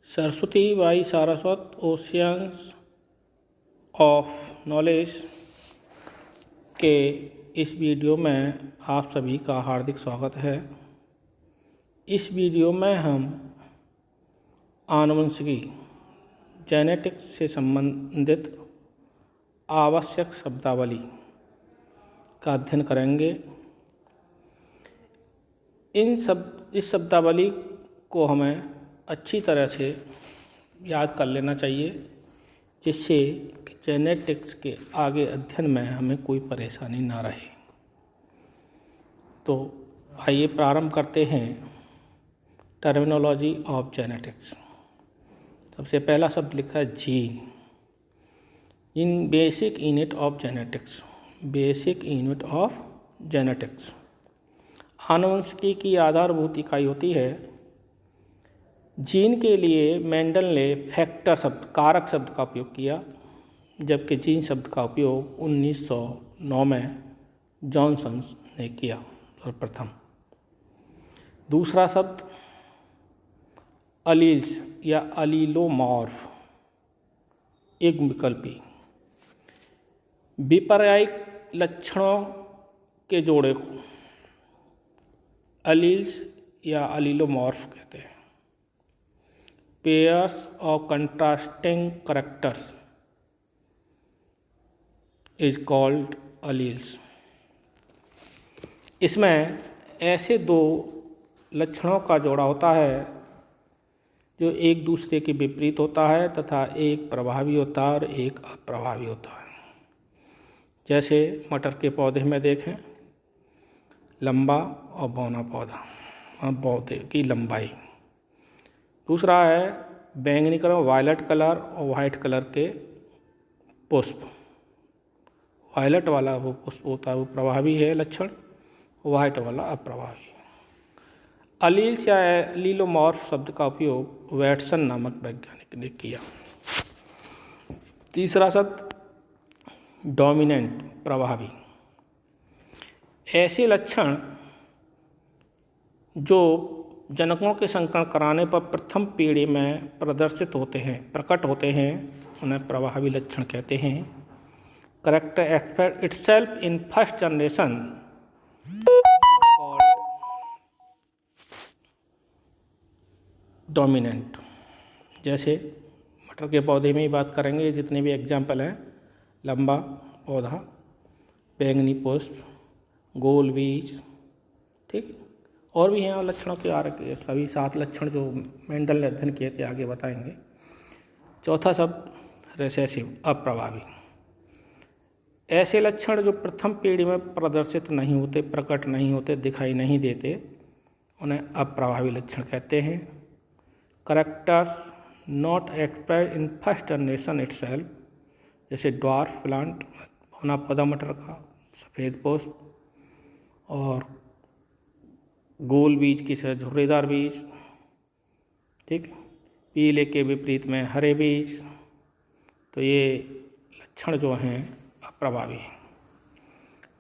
Saraswati by Saraswat oceans of knowledge के इस video में आप सभी का हार्दिक स्वागत है। इस वीडियो में हम आनुवंशिकी जेनेटिक्स से संबंधित आवश्यक शब्दावली का अध्ययन करेंगे। इस शब्दावली को हमें अच्छी तरह से याद कर लेना चाहिए, जिससे जेनेटिक्स के आगे अध्ययन में हमें कोई परेशानी ना रहे। तो आइए प्रारंभ करते हैं टर्मिनोलॉजी ऑफ जेनेटिक्स। सबसे पहला शब्द लिखा है gene. In basic unit of genetics. Basic unit of genetics आनुवंशिकी की आधारभूत इकाई होती है। जीन के लिए मेंडल ने फैक्टर शब्द, कारक शब्द का उपयोग किया, जबकि जीन शब्द का उपयोग 1909 में जॉनसन ने किया सर्वप्रथम। दूसरा शब्द अलील्स या अलीलोमॉर्फ, एक विकल्पी विपर्यायिक लक्षणों के जोड़े को अलील्स या अलीलोमॉर्फ कहते हैं। Pairs of contrasting characters is called alleles. इसमें ऐसे दो लक्षणों का जोड़ा होता है जो एक दूसरे के विपरीत होता है तथा एक प्रभावी होता है और एक अप्रभावी होता है। जैसे मटर के पौधे में देखें, लंबा और बौना पौधा, पौधे की लंबाई। दूसरा है बैंगनी कलर, वायलेट कलर और वाइट कलर के पुष्प। वायलेट वाला वो पुष्प होता है वो प्रभावी है लक्षण, वाइट वाला अप्रभावी। अलील्स या एलीलोमॉर्फ शब्द का उपयोग वैटसन नामक वैज्ञानिक ने किया। तीसरा शब्द डोमिनेंट, प्रभावी। ऐसे लक्षण जो जनकों के संकरण कराने पर प्रथम पीढ़ी में प्रकट होते हैं, उन्हें प्रभावी लक्षण कहते हैं। Character express itself in first generation dominant. जैसे मटर के पौधे में ही बात करेंगे, जितने भी एग्जाम्पल हैं, लंबा पौधा, बैंगनी पुष्प, गोल बीज, ठीक, और भी हैं लक्षणों के आ रखे सभी 7 लक्षण जो मेंडल ने अध्ययन किए थे, आगे बताएंगे। चौथा शब्द रिसेसिव, अप्रभावी। ऐसे लक्षण जो प्रथम पीढ़ी में प्रदर्शित नहीं होते, प्रकट नहीं होते, दिखाई नहीं देते, उन्हें अप्रभावी लक्षण कहते हैं। Characters not expressed in first generation itself, जैसे ड्वार्फ प्लांट, बौना पौधा मटर का, सफ़ेद पुष्प और गोल बीज की से झुर्रीदार बीज, ठीक, पीले के विपरीत में हरे बीज। तो ये लक्षण जो हैं अप्रभावी हैं।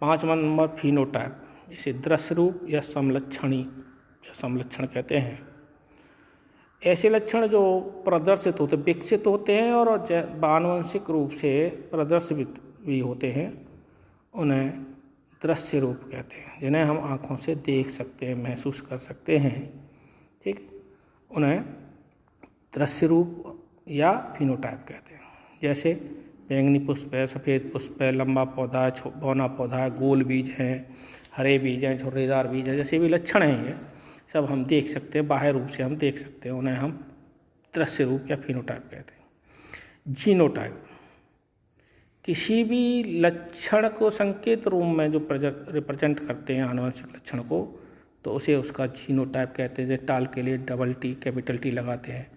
5वां नंबर फिनोटाइप, इसे दृश्य रूप या समलक्षण कहते हैं। ऐसे लक्षण जो प्रदर्शित होते, विकसित होते हैं और आनुवंशिक रूप से प्रदर्शित भी होते हैं, उन्हें दृश्य रूप कहते हैं। जिन्हें हम आँखों से देख सकते हैं, महसूस कर सकते हैं, ठीक, उन्हें दृश्य रूप या फिनोटाइप कहते हैं। जैसे बैंगनी पुष्प है, सफ़ेद पुष्प है, लंबा पौधा है, बौना पौधा है, गोल बीज हैं, हरे बीज हैं, झुर्रीदार बीज हैं, जैसे भी लक्षण हैं ये सब हम देख सकते हैं, बाह्य रूप से हम देख सकते हैं, उन्हें हम दृश्य रूप या फिनोटाइप कहते हैं। जीनोटाइप, किसी भी लक्षण को संकेत रूप में जो रिप्रेजेंट करते हैं आनुवंशिक लक्षण को, तो उसे उसका जीनोटाइप कहते हैं। जैसे टाल के लिए डबल टी, कैपिटल टी लगाते हैं।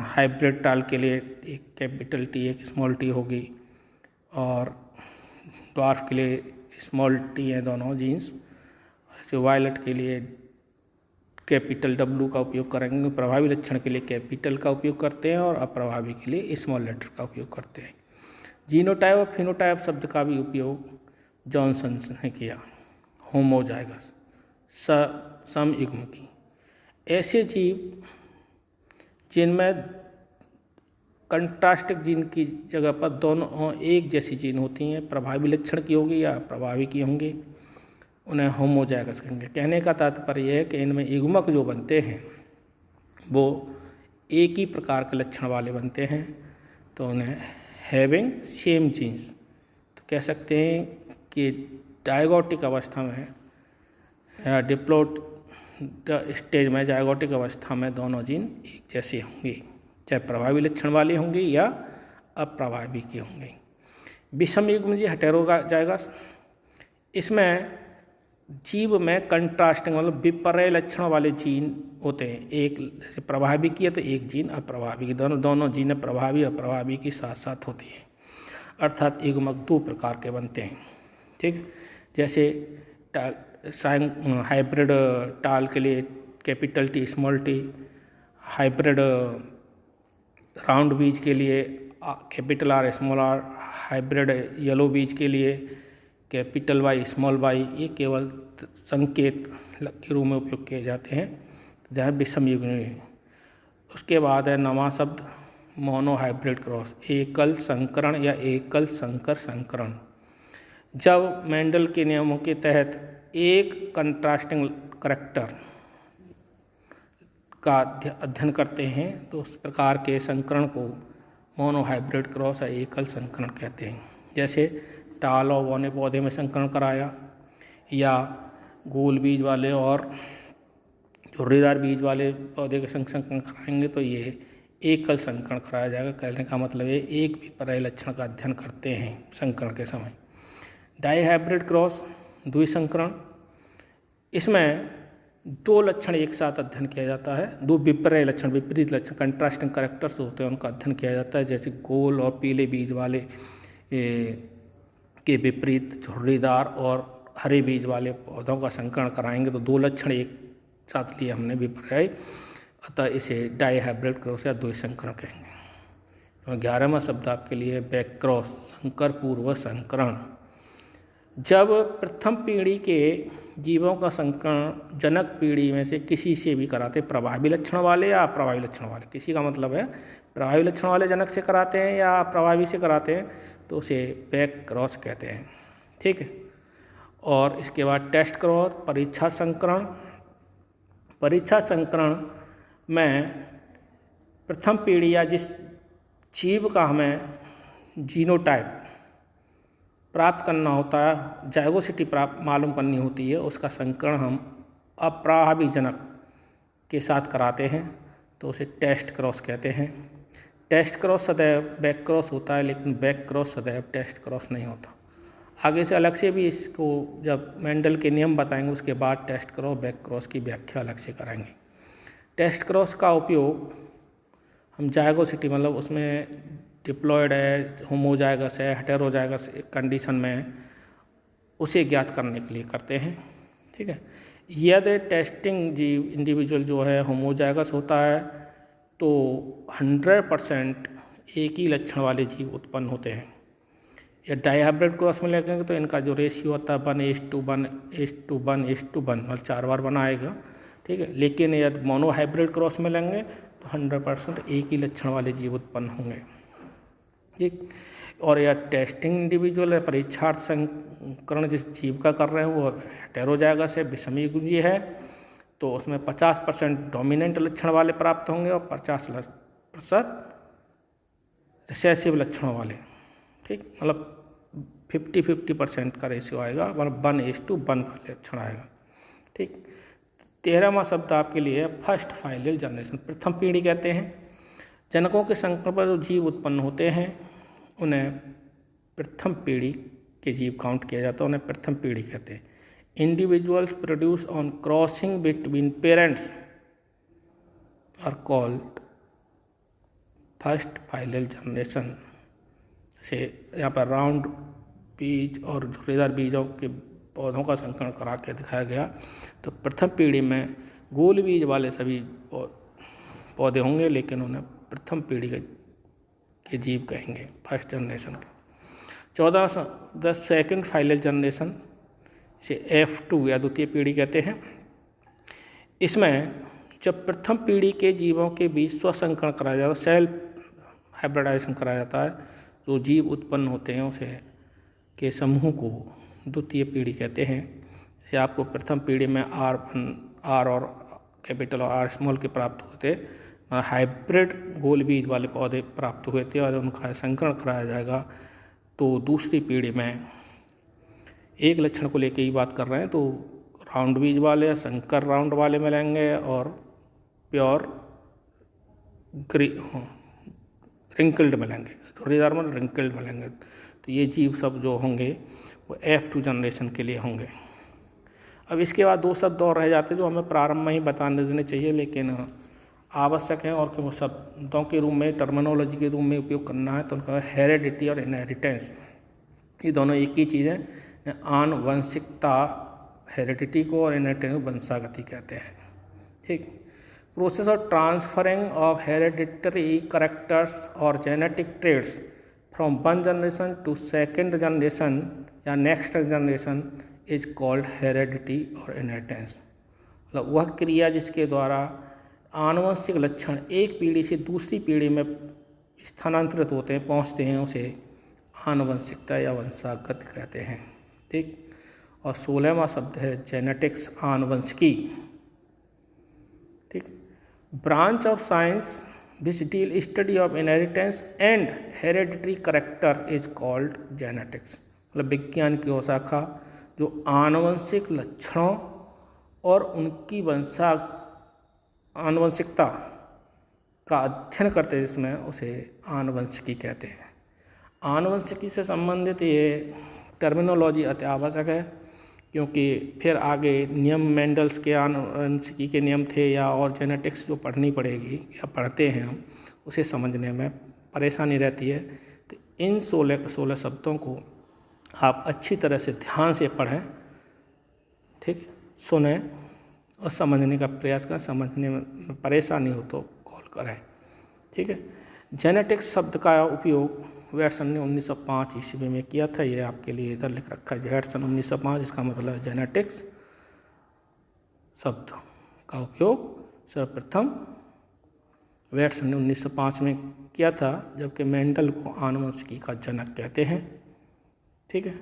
हाइब्रिड टाल के लिए एक कैपिटल टी, एक स्मॉल टी होगी, और ड्वार्फ के लिए स्मॉल टी हैं दोनों जीन्स। ऐसे वायलेट के लिए कैपिटल डब्ल्यू का उपयोग करेंगे। प्रभावी लक्षण के लिए कैपिटल का उपयोग करते हैं और अप्रभावी के लिए स्मॉल लेटर का उपयोग करते हैं। जीनोटाइप और फिनोटाइप शब्द का भी उपयोग जॉनसन ने किया। होमोजाइगस, समयुग्म की, ऐसे जीव जिनमें कंट्रास्टिक जीन की जगह पर दोनों एक जैसी जीन होती हैं, प्रभावी लक्षण की होगी या प्रभावी की होंगी, उन्हें होमोजाइगस कहेंगे। कहने का तात्पर्य यह है कि इनमें युग्मक जो बनते हैं वो एक ही प्रकार के लक्षण वाले बनते हैं, तो उन्हें हैविंग सेम जीन्स। तो कह सकते हैं कि डायगोटिक अवस्था में या डिप्लॉइड स्टेज में, जायगोटिक अवस्था में दोनों जीन एक जैसे होंगे, चाहे प्रभावी लक्षण वाली होंगी या अप्रभावी की होंगी। विषम युग्म जी हेटेरोजाइगस, इसमें जीव में कंट्रास्टिंग मतलब विपर्य लक्षण वाले जीन होते हैं। एक जैसे प्रभावी की है तो एक जीन अप्रभावी की, दोनों जीन प्रभावी अप्रभावी की साथ साथ होती है, अर्थात युग्मक दो प्रकार के बनते हैं। ठीक, जैसे हाइब्रिड टाल के लिए capital T small T, hybrid round बीज के लिए capital R small R, hybrid yellow बीज के लिए कैपिटल वाई स्मॉल वाई, ये केवल संकेत के रूप में उपयोग किए जाते हैं। जहाँ विषम युग्म। उसके बाद है नवा शब्द मोनो हाइब्रिड क्रॉस, एकल संकरण या एकल संकर संकरण। जब मेंडल के नियमों के तहत एक कंट्रास्टिंग करैक्टर का अध्ययन करते हैं तो उस प्रकार के संकरण को मोनो हाइब्रिड क्रॉस या एकल संकरण कहते हैं। जैसे टाल और बौने पौधे में संकरण कराया, या गोल बीज वाले और झुर्रीदार बीज वाले पौधे के संकरण कराएंगे तो ये एकल संकरण कराया जाएगा। कहने का मतलब है एक भी पर्याय लक्षण का अध्ययन करते हैं संकरण के समय। डाई हाइब्रिड क्रॉस द्विसंकरण, इसमें दो लक्षण एक साथ अध्ययन किया जाता है, दो विपर्य लक्षण विपरीत लक्षण कंट्रास्टिंग कैरेक्टर्स होते हैं, उनका अध्ययन किया जाता है। जैसे गोल और पीले बीज वाले के विपरीत झुर्रीदार और हरे बीज वाले पौधों का संकरण कराएंगे तो दो लक्षण एक साथ लिए हमने विपर्य, अतः इसे डाई हाइब्रिड क्रॉस या द्विसंकरण कहेंगे। तो 11वां शब्द आपके लिए बैक क्रॉस, संकर पूर्व संकरण। जब प्रथम पीढ़ी के जीवों का संकरण जनक पीढ़ी में से किसी से भी कराते, प्रभावी लक्षण वाले या अप्रभावी लक्षण वाले, किसी का मतलब है प्रभावी लक्षण वाले जनक से कराते हैं या अप्रभावी से कराते हैं, तो उसे बैक क्रॉस कहते हैं। ठीक है, और इसके बाद टेस्ट क्रॉस, परीक्षा संकरण। परीक्षा संकरण में प्रथम पीढ़ी या जिस जीव का हमें जीनोटाइप प्राप्त करना होता है, जाइगोसिटी प्राप्त मालूम करनी होती है, उसका संकरण हम अप्रभावी जनक के साथ कराते हैं तो उसे टेस्ट क्रॉस कहते हैं। टेस्ट क्रॉस सदैव बैक क्रॉस होता है, लेकिन बैक क्रॉस सदैव टेस्ट क्रॉस नहीं होता। आगे से अलग से भी इसको जब मेंडल के नियम बताएंगे उसके बाद टेस्ट क्रॉस बैक क्रॉस की व्याख्या अलग से कराएंगे। टेस्ट क्रॉस का उपयोग हम जाइगोसिटी मतलब उसमें डिप्लॉयड है, होमोजाइगस है, हेटेरोजाइगस कंडीशन में उसे ज्ञात करने के लिए करते हैं। ठीक है, यदि टेस्टिंग जीव इंडिविजुअल जो है होमोजाइगस होता है तो 100% एक ही लक्षण वाले जीव उत्पन्न होते हैं। या डाई हाइब्रिड क्रॉस में लेंगे तो इनका जो रेशियो होता है 1:1:1:1:1 मतलब 4 बार बना आएगा। ठीक है, लेकिन यदि मोनो हाइब्रिड क्रॉस में लेंगे तो 100% एक ही लक्षण वाले जीव उत्पन्न होंगे। ठीक, और यह टेस्टिंग इंडिविजुअल है, परीक्षार्थ संकरण जिस जीव का कर रहे हैं वो हेटेरोजाइगस है, विषम युग्म है, तो उसमें 50% डोमिनेंट लक्षण वाले प्राप्त होंगे और 50% रिसेसिव लक्षणों वाले। ठीक, मतलब 50-50% का रेशियो आएगा, मतलब 1:1 का लक्षण आएगा। ठीक, 13वां शब्द आपके लिए है फर्स्ट फाइलल जनरेशन, प्रथम पीढ़ी कहते हैं। जनकों के संकरण पर जो जीव उत्पन्न होते हैं उन्हें प्रथम पीढ़ी के जीव काउंट किया जाता है, उन्हें प्रथम पीढ़ी कहते हैं। Individuals produce on crossing between parents are called first filial generation. से यहाँ पर राउंड बीज और झुर्रीदार बीजों के पौधों का संकरण करा के दिखाया गया, तो प्रथम पीढ़ी में गोल बीज वाले सभी पौधे होंगे, लेकिन उन्हें प्रथम पीढ़ी के जीव कहेंगे, फर्स्ट जनरेशन के। 14 द सेकंड फाइलल जनरेशन, इसे F2 या द्वितीय पीढ़ी कहते हैं। इसमें जब प्रथम पीढ़ी के जीवों के बीच स्वसंकरण कराया जाता है, सेल्फ हाइब्रिडाइजेशन कराया जाता है, जो जीव उत्पन्न होते हैं उसे के समूह को द्वितीय पीढ़ी कहते हैं। जैसे आपको प्रथम पीढ़ी में आर और कैपिटल और आर स्मॉल के प्राप्त होते, हाइब्रिड गोल बीज वाले पौधे प्राप्त हुए थे और उनका संकरण कराया जाएगा। तो दूसरी पीढ़ी में एक लक्षण को लेके ही बात कर रहे हैं, तो राउंड बीज वाले या संकर राउंड वाले मिलेंगे और प्योर रिंकल्ड मिलेंगे, झुर्रीदार में रिंकल्ड मिलेंगे। तो ये जीव सब जो होंगे वो F2 जनरेशन के लिए होंगे। अब इसके बाद दो शब्द और रह जाते हैं जो हमें प्रारंभ में ही बताने देने चाहिए, लेकिन आवश्यक है और क्योंकि शब्दों के रूप में, टर्मिनोलॉजी के रूप में उपयोग करना है, तो उनका हेरिडिटी और इनहेरिटेंस, ये दोनों एक ही चीज़ है। आनुवंशिकता हेरिडिटी को और इनहेरिटेंस को वंशागति कहते हैं। ठीक, process of transferring of hereditary characters और genetic traits from one generation to second generation या next generation is called heredity और इनहेरिटेंस। मतलब वह क्रिया जिसके द्वारा आनुवंशिक लक्षण एक पीढ़ी से दूसरी पीढ़ी में स्थानांतरित होते हैं, पहुंचते हैं, उसे आनुवंशिकता या वंशागत कहते हैं। ठीक, और 16वां शब्द है जेनेटिक्स, आनुवंशिकी। ठीक, branch of science which deal study of inheritance and hereditary character is called genetics. मतलब विज्ञान की वो शाखा जो आनुवंशिक लक्षणों और उनकी आनुवंशिकता का अध्ययन करते हैं, जिसमें उसे आनुवंशिकी कहते हैं। आनुवंशिकी से संबंधित ये टर्मिनोलॉजी अति आवश्यक है, क्योंकि फिर आगे नियम मेंडल्स के आनुवंशिकी के नियम थे या और जेनेटिक्स जो पढ़नी पड़ेगी या पढ़ते हैं हम, उसे समझने में परेशानी रहती है। तो इन 16 के 16 शब्दों को आप अच्छी तरह से ध्यान से पढ़ें, ठीक, सुने और समझने का प्रयास करें। समझने में परेशानी हो तो कॉल करें। ठीक है, जेनेटिक्स शब्द का उपयोग वेटसन ने 1905 ईस्वी में किया था। ये आपके लिए इधर लिख रखा है, वेटसन 1905, इसका मतलब है जेनेटिक्स शब्द का उपयोग सर्वप्रथम वेटसन ने 1905 में किया था, जबकि मेंडल को आनुवंशिकी का जनक कहते हैं। ठीक है,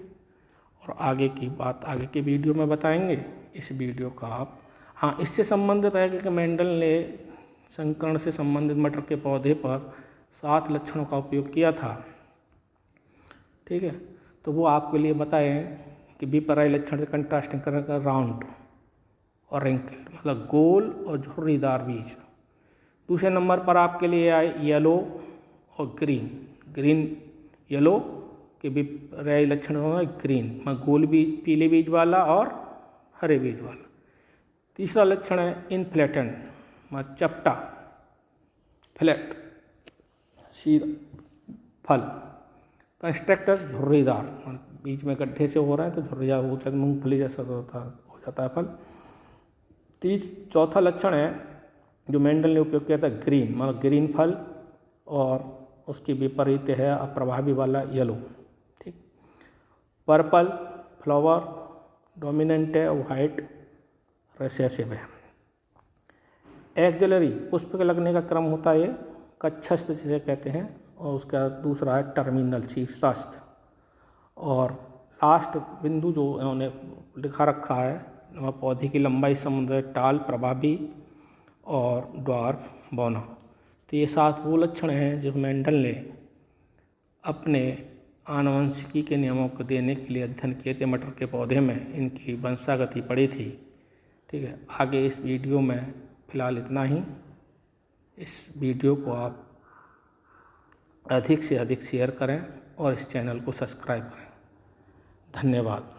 और आगे की बात आगे के वीडियो में बताएंगे। इस वीडियो का आप इससे संबंधित है कि मेंडल ने संकरण से संबंधित मटर के पौधे पर 7 लक्षणों का उपयोग किया था। ठीक है, तो वो आपके लिए बताएं कि विपरीत लक्षण कंट्रास्टिंग कर राउंड और रिंकल्ड, मतलब गोल और झुर्रीदार बीज। दूसरे नंबर पर आपके लिए आए येलो और ग्रीन येलो के विपरीत लक्षण होगा ग्रीन, गोल बीज, पीले बीज वाला और हरे बीज वाला। तीसरा लक्षण है इनफ्लेटेंट, चपटा, फ्लैट, सीधा फल। कंस्ट्रक्टर झुर्रीदार, बीच में गड्ढे से हो रहा है तो झुर्रीदार हो जाता है, मूंगफली जैसा हो जाता है फल। चौथा लक्षण है जो मेंडल ने उपयोग किया था ग्रीन, मतलब ग्रीन फल, और उसकी विपरीत है अप्रभावी वाला येलो। ठीक, पर्पल फ्लावर डोमिनेंट है, वाइट रिसेसिव है। एक्सिलरी पुष्प के लगने का क्रम होता है, ये कक्षस्थ जिसे कहते हैं, और उसका दूसरा है टर्मिनल शीर्षस्थ। और लास्ट बिंदु जो इन्होंने लिखा रखा है, पौधे की लंबाई समुद्र टाल, प्रभावी और ड्वार्फ बौना। तो ये 7 वो लक्षण हैं जो मेंडल ने अपने आनुवंशिकी के नियमों को देने के लिए अध्ययन किए थे। मटर के पौधे में इनकी वंशागति पड़ी थी। ठीक है, आगे इस वीडियो में फ़िलहाल इतना ही। इस वीडियो को आप अधिक से अधिक शेयर करें और इस चैनल को सब्सक्राइब करें। धन्यवाद।